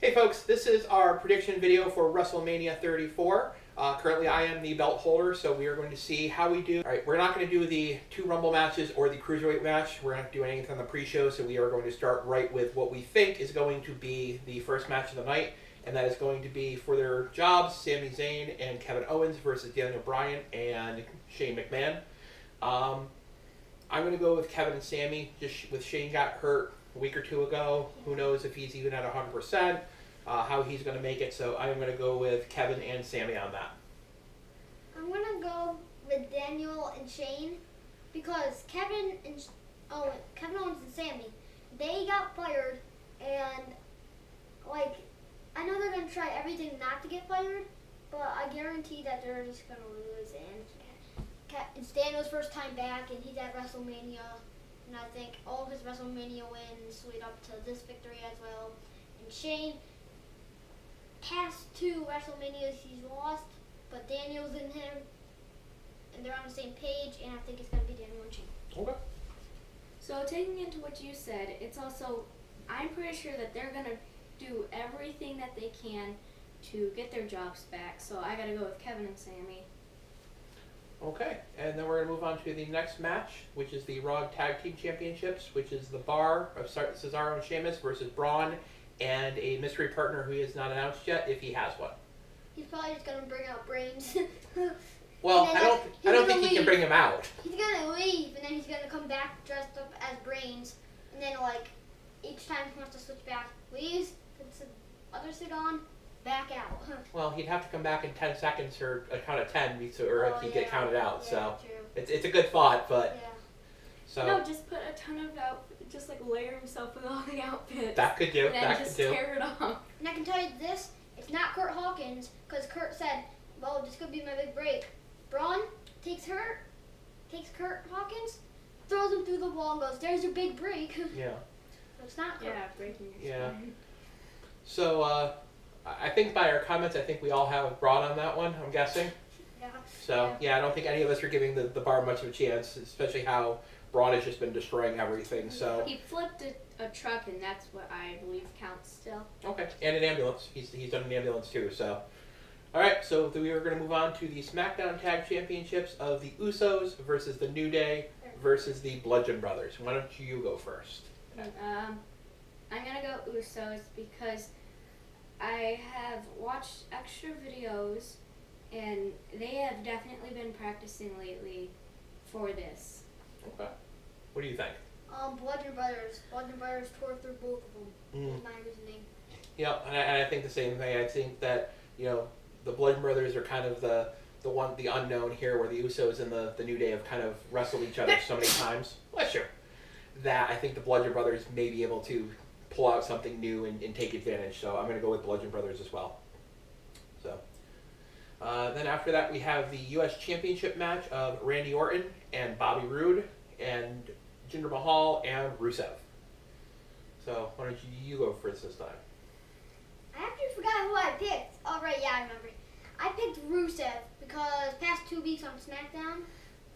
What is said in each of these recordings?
Hey folks, this is our prediction video for Wrestlemania 34. Currently I am the belt holder, so we are going to see how we do. Alright, we're not going to do the 2 Rumble matches or the Cruiserweight match. We're not doing anything on the pre-show, so we are going to start right with what we think is going to be the first match of the night, and that is going to be for their jobs, Sami Zayn and Kevin Owens versus Daniel Bryan and Shane McMahon. I'm going to go with Kevin and Sami, just with Shane got hurt a week or two ago. Who knows if he's even at 100%. How he's going to make it, so I'm going to go with Kevin and Sami on that. I'm going to go with Daniel and Shane because Kevin Owens and Sami, they got fired, and I know they're going to try everything not to get fired, but I guarantee that they're just going to lose, and it's Daniel's first time back, and he's at Wrestlemania, and I think all of his Wrestlemania wins lead up to this victory as well. And Shane, past 2 WrestleManias he's lost, but Daniel's in him, and they're on the same page, and I think it's going to be Daniel and Shane. Okay. So taking into what you said, it's also, I'm pretty sure that they're going to do everything that they can to get their jobs back, so I got to go with Kevin and Sami. Okay, and then we're going to move on to the next match, which is the Raw Tag Team Championships, which is the Bar of Cesaro and Sheamus versus Braun and a mystery partner who is not announced yet, if he has one. He's probably just going to bring out Brains. Well, I don't think he can bring him out. He's going to leave, and then he's going to come back dressed up as Brains, and then, each time he wants to switch back, leaves, puts the other suit on, back out. Well, he'd have to come back in 10 seconds or a count of 10, or he'd get counted out. Yeah, so true. it's a good thought, but Yeah. so No, just put a ton of just layer himself with all the outfits. that could do. And then That just could do. tear it off. And I can tell you this, it's not Kurt Hawkins, because Kurt said, well, this could be my big break. Braun takes Kurt Hawkins, throws him through the wall, and goes, there's your big break. Yeah. So it's not Kurt. Yeah, breaking your Yeah. spine. So I think by our comments, I think we all have Braun on that one. I'm guessing. Yeah. So yeah, I don't think any of us are giving the Bar much of a chance, especially how Braun has just been destroying everything. So He flipped a truck, and that's what I believe counts still. okay, and an ambulance. He's done an ambulance too. So all right, so we are going to move on to the SmackDown Tag Championships of the Usos versus the New Day versus the Bludgeon Brothers. Why don't you go first? I'm gonna go Usos because I have watched extra videos, and they have definitely been practicing lately for this. Okay. What do you think? Bludgeon Brothers. Bludgeon Brothers tore through both of them. Is my reasoning. Yep, and I think the same thing. I think that the Bludgeon Brothers are kind of the unknown here, where the Usos and the New Day have kind of wrestled each other so many times. Well, sure. That I think the Bludgeon Brothers may be able to pull out something new and take advantage. So I'm going to go with Bludgeon Brothers as well. So then after that we have the U.S. Championship match of Randy Orton and Bobby Roode and Jinder Mahal and Rusev. So why don't you go first this time? I actually forgot who I picked. Oh, right, yeah, I remember. I picked Rusev because past 2 weeks on SmackDown,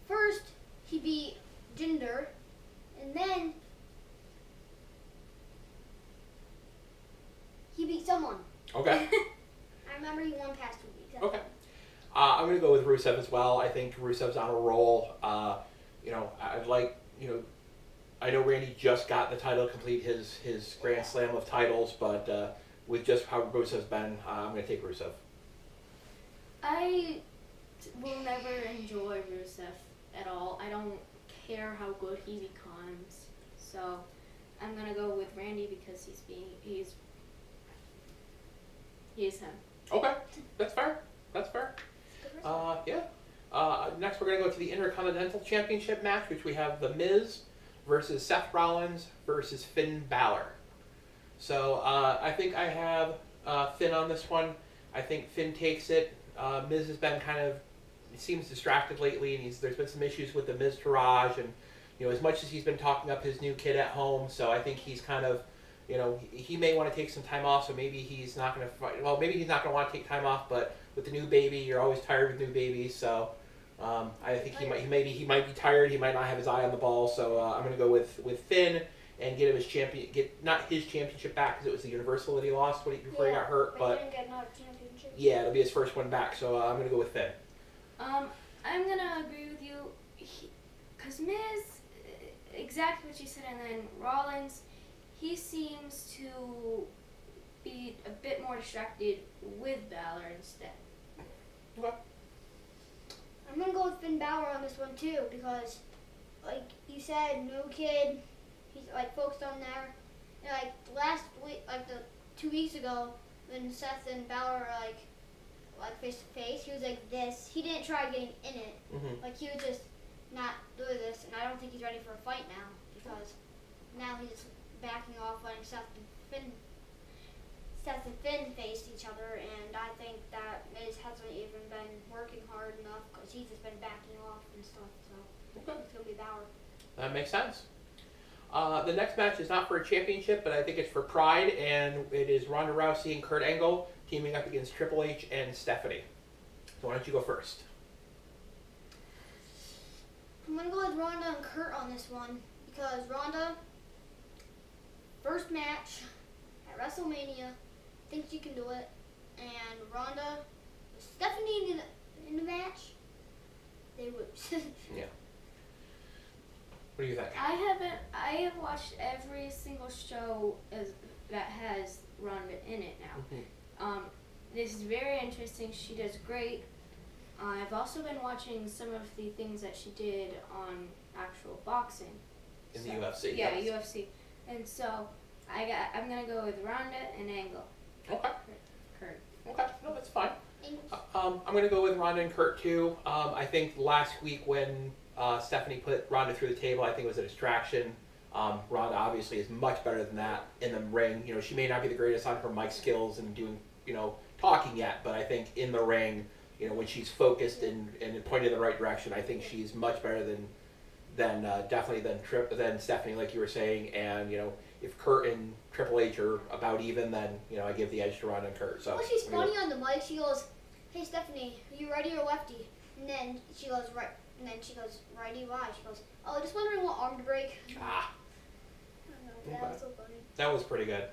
first he beat Jinder, and then he beat someone. Okay. I remember he won past 2 weeks. Okay. I'm going to go with Rusev as well. I think Rusev's on a roll. I know Randy just got the title, complete his Grand Slam of titles, but with just how Rusev's been, I'm going to take Rusev. I will never enjoy Rusev at all. I don't care how good he becomes. So I'm gonna go with Randy because he's him. Okay, that's fair. That's fair. Yeah. Next, we're going to go to the Intercontinental Championship match, which we have The Miz versus Seth Rollins versus Finn Balor. So I think I have Finn on this one. I think Finn takes it. Miz has been he seems distracted lately, and there's been some issues with the Miztourage, and as much as he's been talking up his new kid at home, so I think he's he may want to take some time off, so maybe he's not going to fight. Well, maybe he's not going to want to take time off, but with the new baby, you're always tired with new babies, so I think he might be tired. He might not have his eye on the ball, so I'm going to go with Finn, and get him his not his championship back because it was the Universal that he lost before he got hurt. He But didn't get another championship. yeah, it'll be his first one back. So I'm gonna go with Finn. I'm gonna agree with you, cause Miz, exactly what you said, and then Rollins, he seems to be a bit more distracted with Balor instead. Okay. I'm gonna go with Finn Balor on this one too because, like you said, new kid. He's like focused on there. And, like last week, like the 2 weeks ago, when Seth and Balor were like face to face, he was like this. He didn't try getting in it. Mm-hmm. Like he would just not do this, and I don't think he's ready for a fight now because now he's just backing off, letting Seth and Finn face each other, and I think that Miz hasn't even been working hard enough because he's just been backing off and stuff. So Okay. it's gonna be Balor. That makes sense. The next match is not for a championship, but I think it's for Pride, and it is Ronda Rousey and Kurt Angle teaming up against Triple H and Stephanie. So why don't you go first? I'm gonna go with Ronda and Kurt on this one because Ronda, first match at WrestleMania, thinks she can do it, and Ronda, Stephanie in the match, they lose. Yeah. What do you think? I have watched every single show that has Ronda in it now. Mm-hmm. This is very interesting. She does great. I've also been watching some of the things that she did on actual boxing. In the UFC. Yeah, yes. UFC. And so I'm gonna go with Ronda and Angle. Okay. Kurt. Okay. No, that's fine. I'm going to go with Ronda and Kurt too. I think last week when Stephanie put Ronda through the table, I think it was a distraction. Ronda obviously is much better than that in the ring. You know, she may not be the greatest on her mic skills and doing, talking yet, but I think in the ring, when she's focused and pointed in the right direction, I think she's much better definitely than Stephanie, like you were saying. And if Kurt and Triple H are about even, then I give the edge to Ronda and Kurt. So well, she's funny on the mic. She goes, "Hey Stephanie, are you righty or lefty?" And then she goes right. And then she goes, "Righty, why?" She goes, "Oh, just wondering what arm to break." Ah. I don't know, that was so funny. That was pretty good.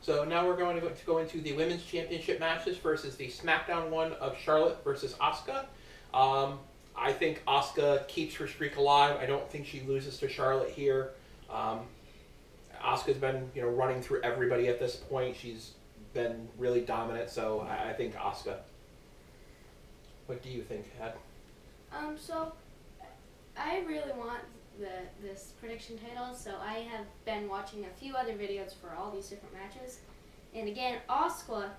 So now we're going to go into the women's championship matches versus the SmackDown one of Charlotte versus Asuka. I think Asuka keeps her streak alive. I don't think she loses to Charlotte here. Asuka's been running through everybody at this point. She's been really dominant, so I think Asuka. What do you think, Ed? So I really want this prediction title, so I have been watching a few other videos for all these different matches. And again, Asuka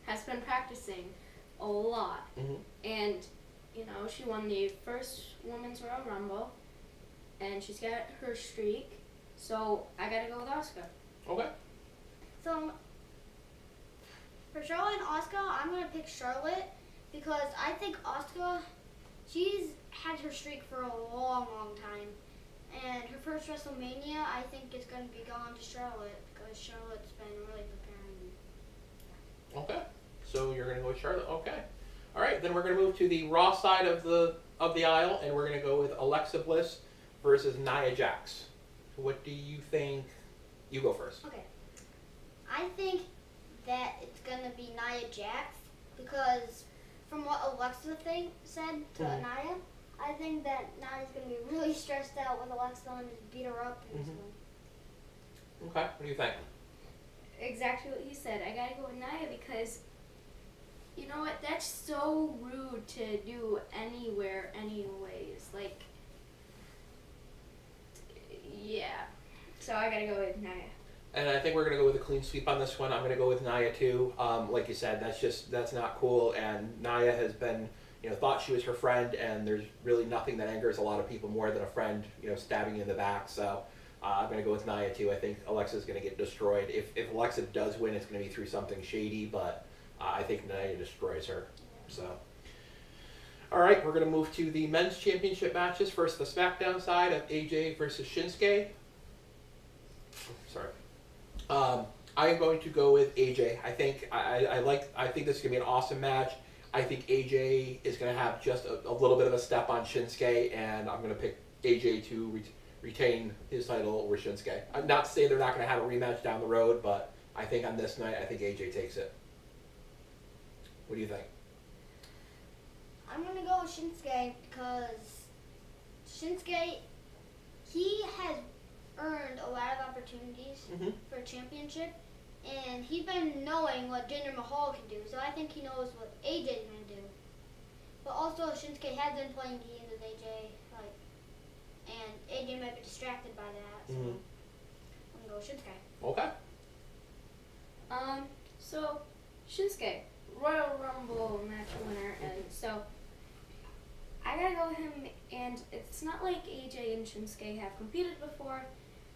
has been practicing a lot. Mm-hmm. And, she won the first Women's Royal Rumble, and she's got her streak, so I gotta go with Asuka. Okay. So for Charlotte and Asuka, I'm gonna pick Charlotte because I think Asuka, she's had her streak for a long, long time, and her first WrestleMania, I think is gonna be going to Charlotte because Charlotte's been really preparing. Okay. So you're gonna go with Charlotte. Okay. All right. Then we're gonna move to the Raw side of the aisle, and we're gonna go with Alexa Bliss versus Nia Jax. What do you think? You go first. Okay. I think that it's gonna be Nia Jax because from what Alexa said to Nia, I think that Nia's gonna be really stressed out with Alexa and just beat her up and stuff. Okay. What do you think? Exactly what he said. I gotta go with Nia because, you know what, that's so rude to do anywhere, anyways. Like, yeah. So I gotta go with Nia. And I think we're going to go with a clean sweep on this one. I'm going to go with Nia too. Like you said, that's not cool. And Nia has been, thought she was her friend, and there's really nothing that angers a lot of people more than a friend, stabbing you in the back. So I'm going to go with Nia too. I think Alexa's going to get destroyed. If Alexa does win, it's going to be through something shady, but I think Nia destroys her. So. All right, we're going to move to the men's championship matches. First, the SmackDown side of AJ versus Shinsuke. Sorry. I'm going to go with AJ. I think I think this is gonna be an awesome match. I think AJ is gonna have just a little bit of a step on Shinsuke, and I'm gonna pick AJ to retain his title over Shinsuke. I'm not saying they're not going to have a rematch down the road, but I think on this night, I think AJ takes it. What do you think? I'm gonna go with Shinsuke because Shinsuke, he has earned a lot of opportunities for a championship, and he's been knowing what Jinder Mahal can do, so I think he knows what AJ's gonna do. But also Shinsuke has been playing games with AJ, and AJ might be distracted by that, so I'm gonna go with Shinsuke. Okay. So Shinsuke, Royal Rumble match winner, and so I gotta go with him. And it's not like AJ and Shinsuke have competed before,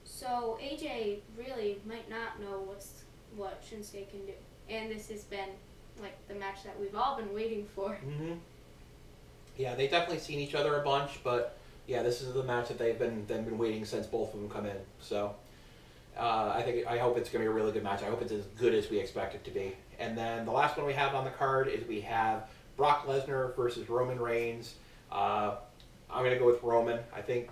so AJ really might not know what Shinsuke can do. And this has been like the match that we've all been waiting for. Yeah, they've definitely seen each other a bunch, but yeah, this is the match that they've been waiting since both of them come in. So I hope it's gonna be a really good match. I hope it's as good as we expect it to be. And then the last one we have on the card is we have Brock Lesnar versus Roman Reigns. I'm going to go with Roman. I think,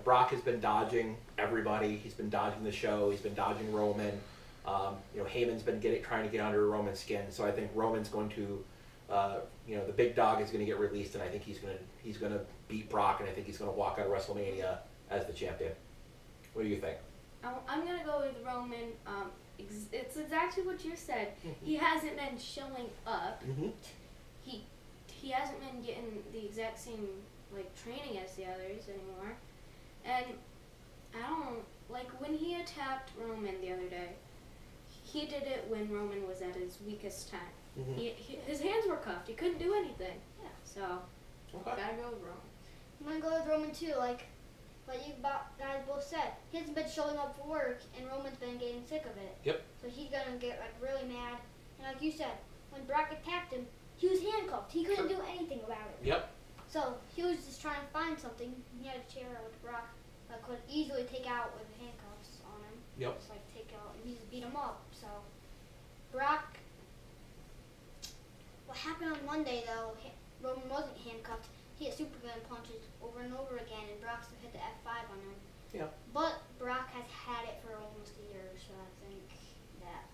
Brock has been dodging everybody. He's been dodging the show. He's been dodging Roman. Heyman's been trying to get under Roman's skin. So I think Roman's going to, the big dog is going to get released, and I think he's going to beat Brock, and I think he's going to walk out of WrestleMania as the champion. What do you think? I'm going to go with Roman. It's exactly what you said. He hasn't been showing up. He hasn't been getting the exact same training as the others anymore. And I don't when he attacked Roman the other day. He did it when Roman was at his weakest time. His hands were cuffed. He couldn't do anything. Yeah. So gotta go with Roman. I'm gonna go with Roman too. Like you guys both said, he hasn't been showing up for work, and Roman's been getting sick of it. Yep. So he's gonna get really mad. And like you said, when Brock attacked him, he was handcuffed. He couldn't do anything about it. Yep. So he was just trying to find something. He had a chair with Brock that could easily take out with the handcuffs on him. Yep. Just take out, and he just beat him up. So Brock. What happened on Monday though? Roman wasn't handcuffed. He had Superman punches over and over again, and Brock still hit the F5 on him. Yeah. But Brock has had it for almost a year, so I think that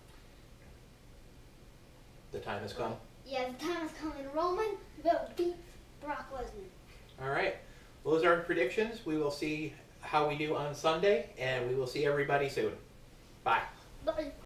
The time has come. yeah, the time is coming. Roman will beat Brock Lesnar. All right. Well, those are our predictions. We will see how we do on Sunday, and we will see everybody soon. Bye. Bye.